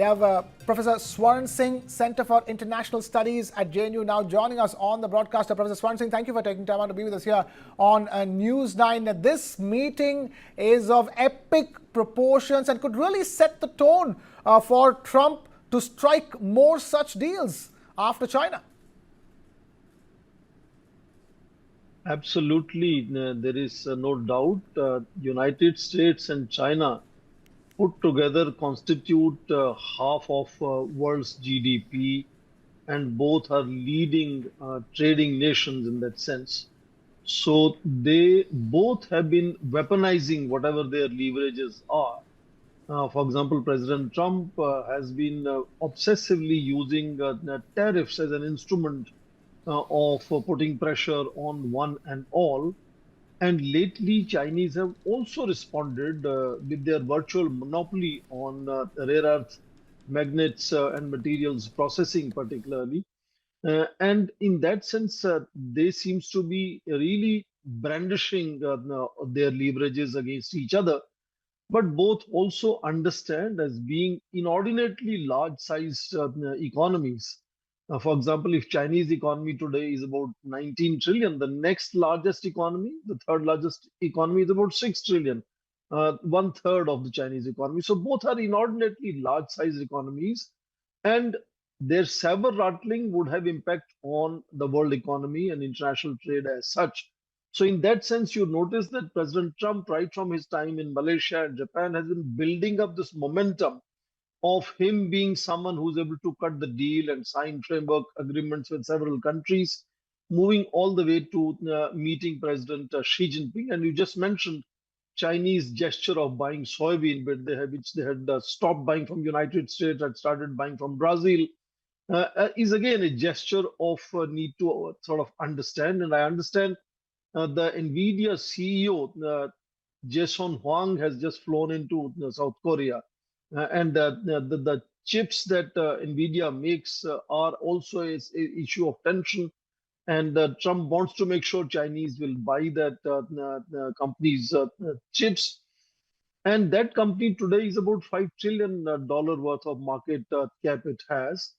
We have Professor Swaran Singh, Center for International Studies at JNU, now joining us on the broadcast. Professor Swaran Singh, thank you for taking time out to be with us here on News 9. This meeting is of epic proportions and could really set the tone for Trump to strike more such deals after China. Absolutely, there is no doubt. United States and China put together constitute half of world's GDP, and both are leading trading nations in that sense. So they both have been weaponizing whatever their leverages are. For example, President Trump has been obsessively using tariffs as an instrument of putting pressure on one and all. And lately, Chinese have also responded with their virtual monopoly on rare earth magnets and materials processing, particularly. And in that sense, they seems to be really brandishing their leverages against each other. But both also understand as being inordinately large-sized economies. For example, if Chinese economy today is about 19 trillion, the next largest economy, the third largest economy, is about 6 trillion, one third of the Chinese economy. So both are inordinately large-sized economies, and their saber rattling would have impact on the world economy and international trade as such. So in that sense, you notice that President Trump, right from his time in Malaysia and Japan, has been building up this momentum of him being someone who's able to cut the deal and sign framework agreements with several countries, moving all the way to meeting President Xi Jinping. And you just mentioned Chinese gesture of buying soybean, which they had stopped buying from United States and started buying from Brazil, is again a gesture of need to sort of understand. And I understand the NVIDIA CEO, Jason Huang, has just flown into South Korea. And the chips that NVIDIA makes are also an issue of tension. And Trump wants to make sure Chinese will buy that company's chips. And that company today is about $5 trillion worth of market cap it has.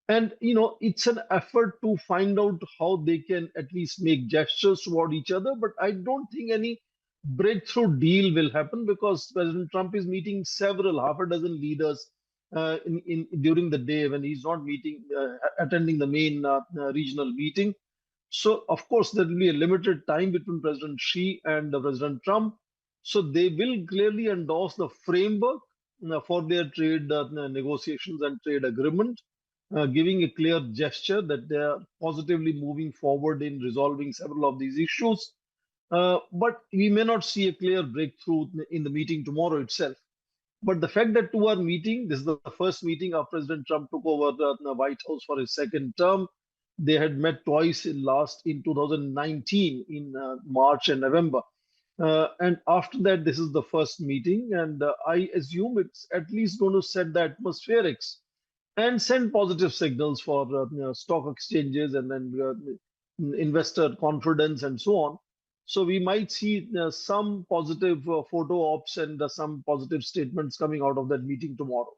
And it's an effort to find out how they can at least make gestures toward each other. But I don't think any breakthrough deal will happen because President Trump is meeting several, half a dozen leaders during the day when he's not attending the main regional meeting. So of course there will be a limited time between President Xi and President Trump. So they will clearly endorse the framework for their trade negotiations and trade agreement, giving a clear gesture that they are positively moving forward in resolving several of these issues. But we may not see a clear breakthrough in the meeting tomorrow itself. But the fact that two are meeting, this is the first meeting after President Trump took over the White House for his second term. They had met twice in 2019 in March and November. And after that, this is the first meeting. And I assume it's at least going to set the atmospherics and send positive signals for stock exchanges and then investor confidence and so on. So we might see some positive photo ops and some positive statements coming out of that meeting tomorrow.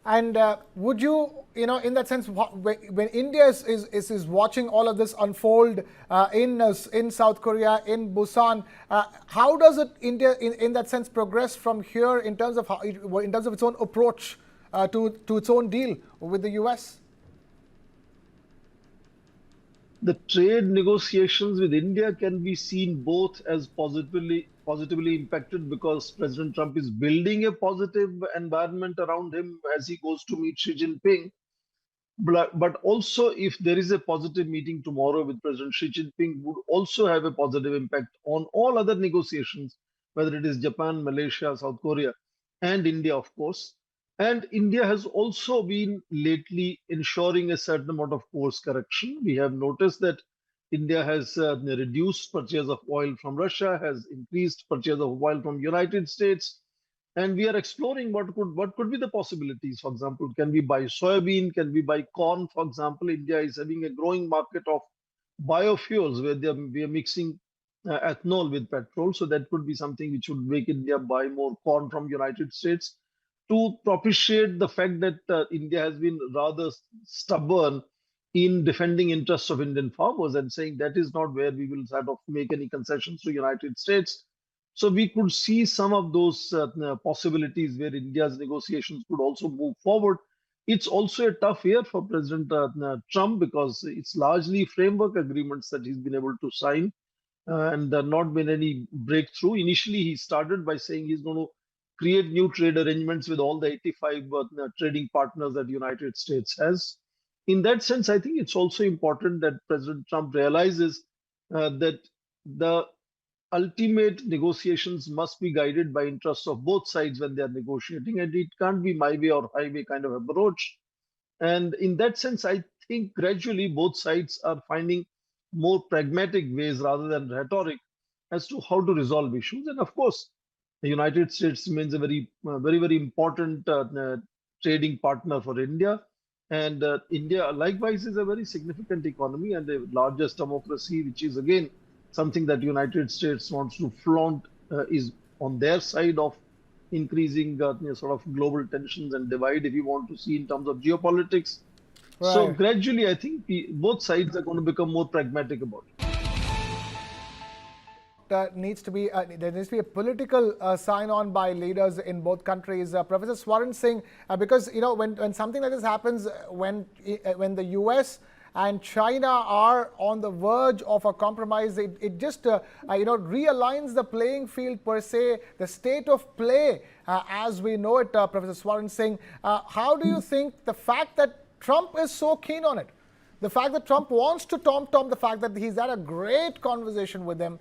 And would you, in that sense, when India is watching all of this unfold in South Korea, in Busan, how does India, in that sense, progress from here in terms of its own approach to its own deal with the US? The trade negotiations with India can be seen both as positively impacted because President Trump is building a positive environment around him as he goes to meet Xi Jinping. But also, if there is a positive meeting tomorrow with President Xi Jinping, would also have a positive impact on all other negotiations, whether it is Japan, Malaysia, South Korea, and India, of course. And India has also been lately ensuring a certain amount of course correction. We have noticed that India has reduced purchase of oil from Russia, has increased purchase of oil from United States, and we are exploring what could be the possibilities. For example, can we buy soybean? Can we buy corn? For example, India is having a growing market of biofuels where we are mixing ethanol with petrol. So that could be something which would make India buy more corn from United States. to propitiate the fact that India has been rather stubborn in defending interests of Indian farmers and saying that is not where we will sort of make any concessions to United States. So we could see some of those possibilities where India's negotiations could also move forward. It's also a tough year for President Trump because it's largely framework agreements that he's been able to sign and there not been any breakthrough. Initially, he started by saying he's going to create new trade arrangements with all the 85 trading partners that the United States has. In that sense, I think it's also important that President Trump realizes that the ultimate negotiations must be guided by interests of both sides when they are negotiating, and it can't be my way or highway kind of approach. And in that sense, I think gradually both sides are finding more pragmatic ways rather than rhetoric as to how to resolve issues. And of course, the United States remains a very important trading partner for India. And India, likewise, is a very significant economy and the largest democracy, which is again something that United States wants to flaunt, is on their side of increasing sort of global tensions and divide, if you want to see in terms of geopolitics. So Right. gradually, I think both sides are going to become more pragmatic about it. There needs to be a political sign-on by leaders in both countries. Professor Swaran Singh, because when something like this happens, when the U.S. and China are on the verge of a compromise, it just realigns the playing field per se, the state of play as we know it. Professor Swaran Singh, how do you think the fact that Trump is so keen on it? The fact that Trump wants to tom-tom the fact that he's had a great conversation with them,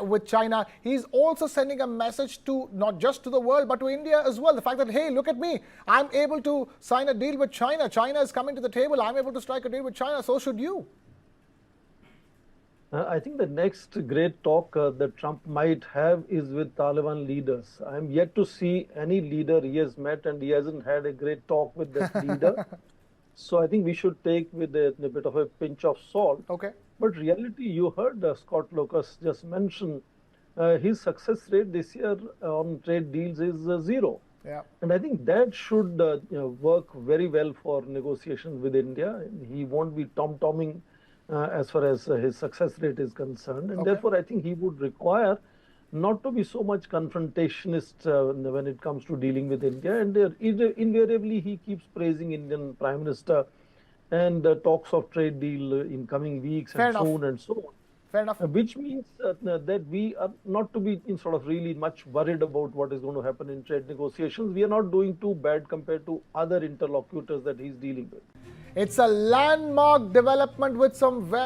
with China. He's also sending a message to not just to the world, but to India as well. The fact that, hey, look at me. I'm able to sign a deal with China. China is coming to the table. I'm able to strike a deal with China. So should you. I think the next great talk that Trump might have is with Taliban leaders. I'm yet to see any leader he has met and he hasn't had a great talk with that leader. So I think we should take with a bit of a pinch of salt. Okay. But reality, you heard Scott Lucas just mention his success rate this year on trade deals is zero. Yeah. And I think that should work very well for negotiations with India. He won't be tom-tomming as far as his success rate is concerned. And Okay. therefore, I think he would require not to be so much confrontationist when it comes to dealing with India. And invariably, he keeps praising Indian Prime Minister and talks of trade deal in coming weeks Fair and enough. so on and so on. Fair enough. Which means that we are not to be in sort of really much worried about what is going to happen in trade negotiations. We are not doing too bad compared to other interlocutors that he's dealing with. It's a landmark development with some very